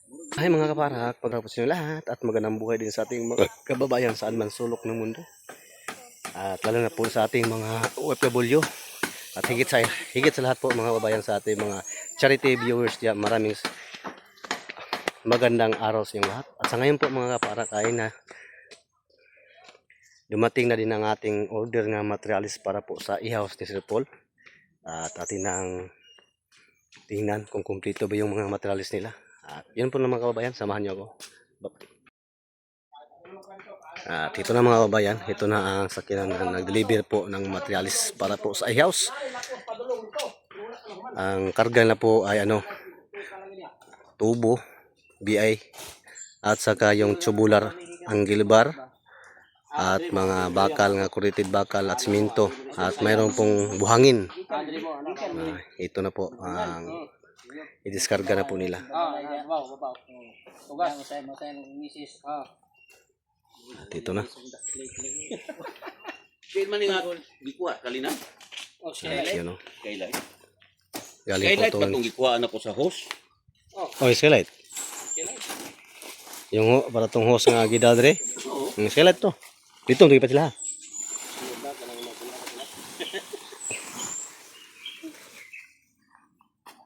Ay mga kaparak, pagkapos nyo lahat at magandang buhay din sa ating mga kababayan saan man sulok ng mundo. At lalo na po sa ating mga OFW. At higit sa lahat po mga kababayan sa ating mga charity viewers diyan. Maraming magandang araw sa inyong lahat. At sa ngayon po mga kaparak ay na dumating na din ang ating order nga materialis para po sa e-house ni Sir Paul. At atin nang tingnan kung kumpleto ba yung mga materialis nila. At yun po na mga kababayan, samahan nyo ako. At ito na mga kababayan, ito na ang sakyan na nag-deliver po ng materialis para po sa i-house. Ang karga na po ay tubo, BI, at saka yung tubular angle bar, at mga bakal nga corrugated bakal at simento, at mayroon pong buhangin. Ito na po ang i-diskarga na po nila. At ito na. Kalina. Yun, Skylight. galing Skylight po pa ito. itong gikuhaan ako sa host. Oh, skylight. Yung para tong hose nga gidadre. Yung skylight to. Dito, hindi pa sila.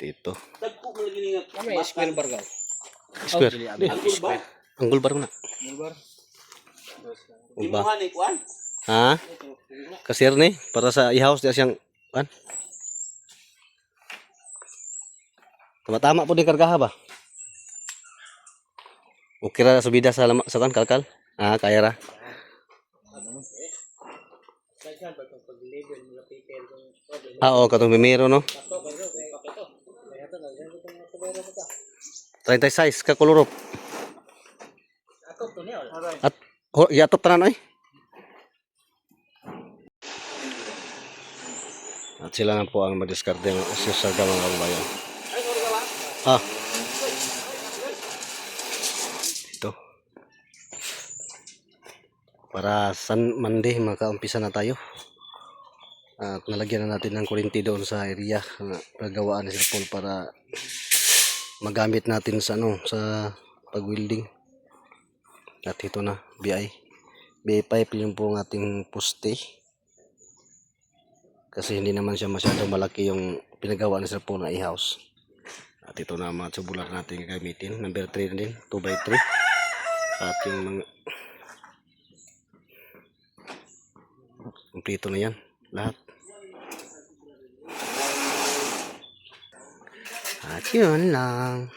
Dito. Tagpo mo lagi nga. Kami square bar gaw. Square. Di, Anggol ba? angle bar na. Bar. Uba. Imuhan ni kuan. Ha? Kasir ni para sa i-house dia siyang kan. Tama-tama po din kargaha ba? Okay ra subida sa kan kalkal. Kaya ra. Oo, katong bimero no. 36 ka kolorop. At yatok tanan ay. At sila na po ang mag-discard ng isasarga mga kababayan. Ito. Para Monday makaumpisa na tayo. At nalagyan na natin ng kurinti doon sa area na gagawaan ni Sir Paul para magamit natin sa sa pag-welding. At ito na, BI pipe yung po ang ating poste. Kasi hindi naman siya masyadong malaki yung pinagawa ni Sir Paul na i-house. At ito na mga tubular natin gagamitin. Number 3 na din, 2x3. At yung mga kumpleto na yan, lahat. At yun lang.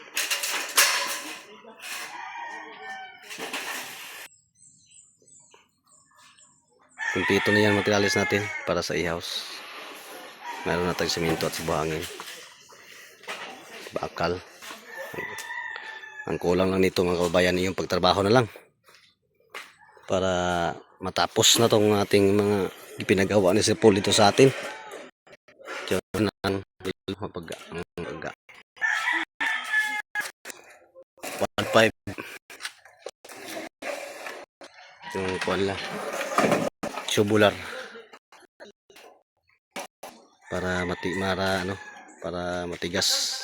Kumpleto na yan materialis natin para sa i-house. Meron na tayong simento at buhangin. Bakal. Ang kulang lang nito mga kababayan yung pagtrabaho na lang. Para matapos na tong ating mga ipinagawa ni Sir Paul dito sa atin. Diyan lang mapagga. 1.5 yung kuwan tubular para para matigas.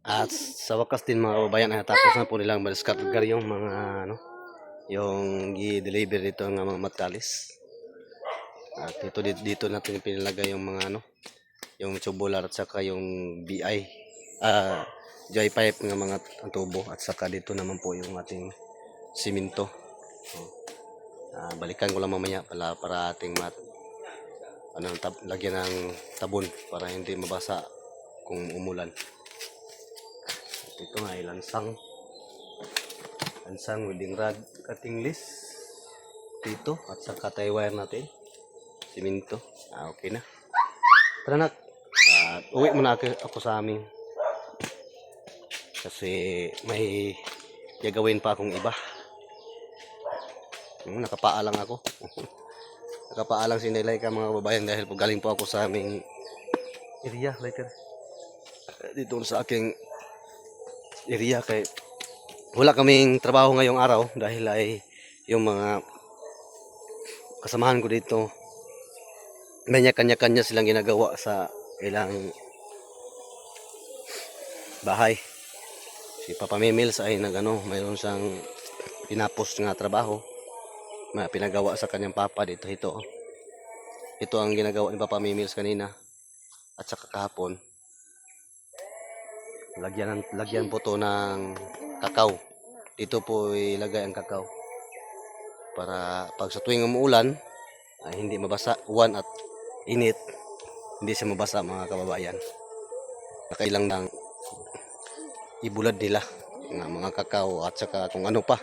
At sa wakas din mga kababayan ay tapos na po nilang ma-discargar yung mga yung i-deliver dito ng mga materialis. At dito natin pinilagay yung mga yung tubular at saka yung BI joy pipe ng mga tubo, at saka dito naman po yung ating simento. Balikan ko lang mamaya para ating lagyan ng tabon para hindi mabasa kung umulan. At ito nga ay lansang welding rod cutting list dito, at saka tie wire natin, simento. Okay na, tara na. Uwi muna ako sa amin kasi may gagawin pa akong iba. Nakapaalang ako. Nakapaalang sinilay ka mga babayan dahil po galing po ako sa aming area later. Dito sa aking area kay wala kaming trabaho ngayong araw dahil ay yung mga kasamahan ko dito may kanya-kanya silang ginagawa sa ilang bahay. Si Papa Mimils ay mayroon siyang pinapos nga trabaho. May pinagawa sa kanyang papa dito. Ito ang ginagawa ni Papa Mimils kanina at saka kahapon. Lagyan po to ng kakao. Dito po ilagay ang kakao para pag sa tuwing umuulan ay hindi mabasa, uwan at init, hindi siya mabasa mga kababayan. Nakailang ng ibulad nila ng mga kakao at saka kung ano pa.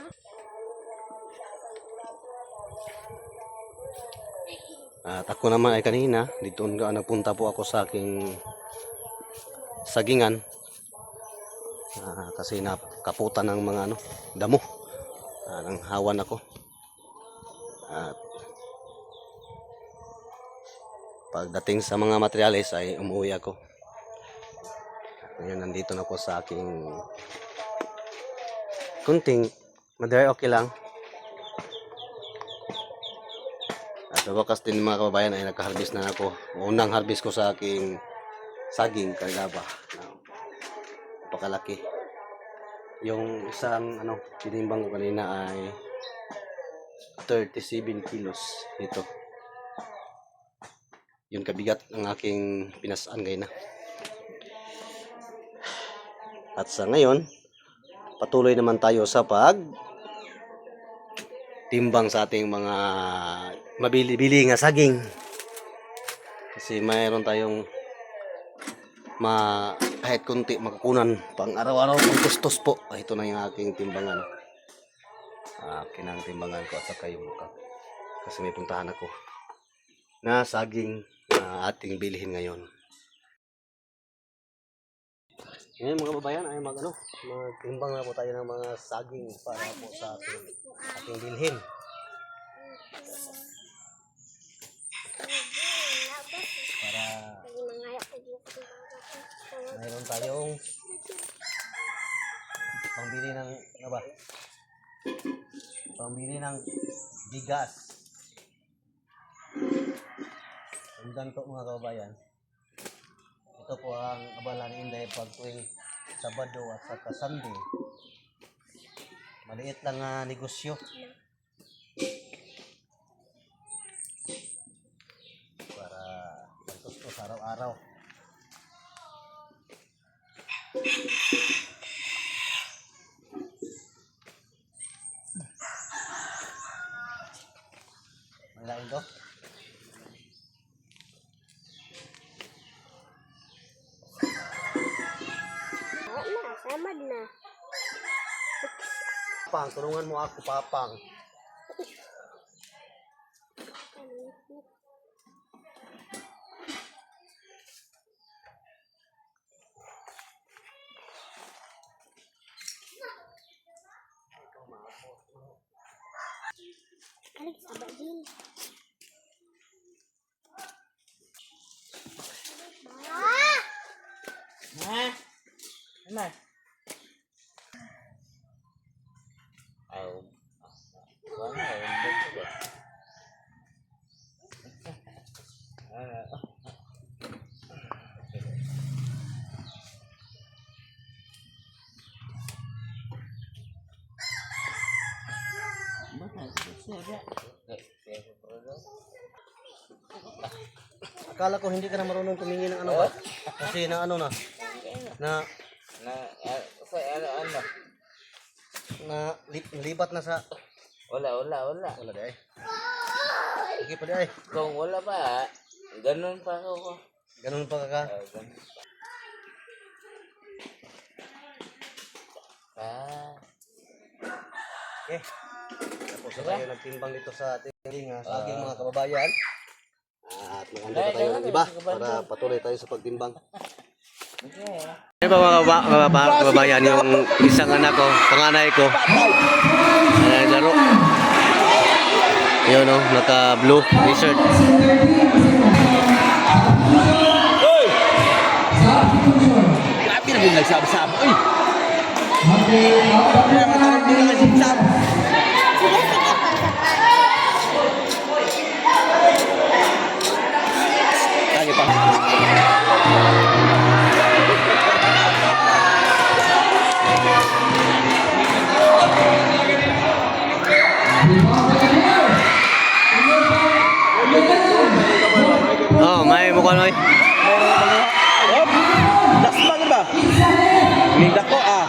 At ako naman ay kanina dito napunta po ako sa aking sagingan kasi nakaputan ng mga damo. Nang hawan ako. At pagdating sa mga materyales ay umuwi ako. Ngayon nandito na ako sa aking kunting madre, okay lang. At sa wakas din mga kababayan ay nagka-harvest na ako. Unang harvest ko sa aking saging kagaba. Napakalaki. Yung isang tinimbang ko kanina ay 37 kilos ito. Yung kabigat ng aking pinasaan ngayon na. At sa ngayon, patuloy naman tayo sa timbang sa ating mga mabili-bili nga saging. Kasi mayroon tayong kahit kunti makukunan pang araw-araw pang tustos po. Ito na yung aking timbangan. Kinang timbangan ko at saka yung mukha. Kasi may puntahan ako na saging na ating bilihin ngayon. Ngayon mga babayan ay magtimbang na po tayo ng mga saging para po sa ating bilhin. Para mayroon tayong pambili ng bigas. Sundan po mga kababayan. Ito po ang abala ni Inday pag tuwing Sabado at saka Sunday. Maliit lang negosyo. Para pagtustos araw-araw. Malain to? Samad na. Papang, tulungan mo ako, Papang. Kalik sabad din. Ano? Akala ko hindi ka na marunong tumingin ng ba? Kasi na lipat na sa Wala. wala di ay. Sige pa di ay. Kung wala pa, ganun pa ako. Ganun pa ka. Ganun pa. Okay. Tapos na tayo nagtimbang dito sa ating saging mga kababayan. At maganda pa tayo ng iba para patuloy tayo sa pagtimbang. Ano ba mga kababayan, yung isang anak ko, panganay ko, laro. Yun naka blue t-shirt. Grabe na yung nagsama-sama. Uy! Kaya pa. Oh, may mukha na. Hop! Last man ba? Minda ko ah.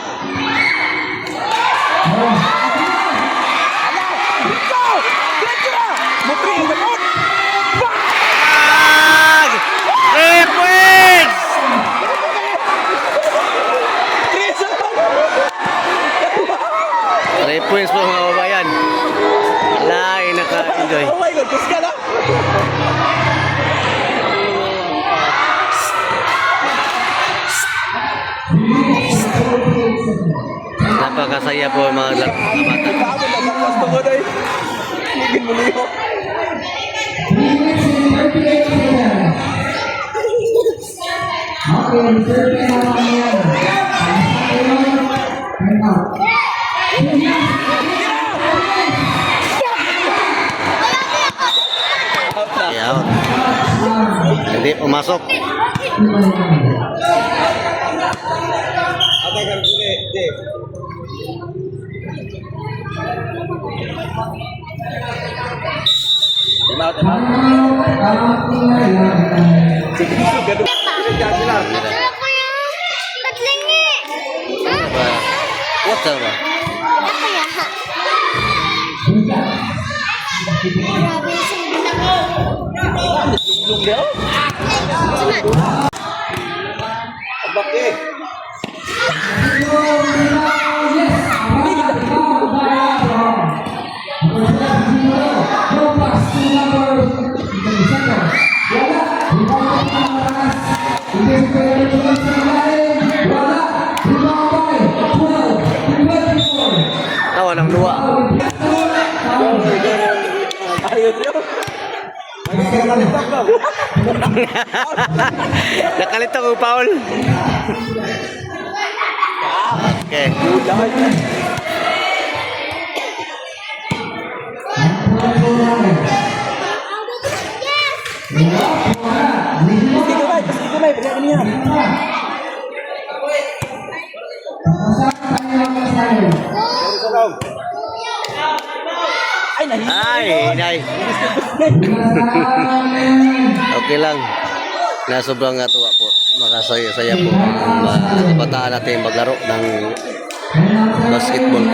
Bag! 3 points! Three points po mga kababayan. Wala, naka-enjoy. Oh my God, puska na! Napakasaya po mga bata. Kaamo na sa gusto mo na eh. Ligin mo niyo. Out. Hindi pumasok. Atay ka rin, Dave. Time out, time out. Sige, ganun. Sige lang. Sarap ko yung tatlingi. Ano ba? What the ba? Apa ya? Grabe yung sumbi. Lung daw? Sunod. Abak eh. Tawa ng luwa. Ayun yun. Nakalito ko, Paul. Okay. Ay, nay. Okay lang. Na sobrang natuwa po. Makasaya-saya po ang mga kabataan natin maglaro ng basketball.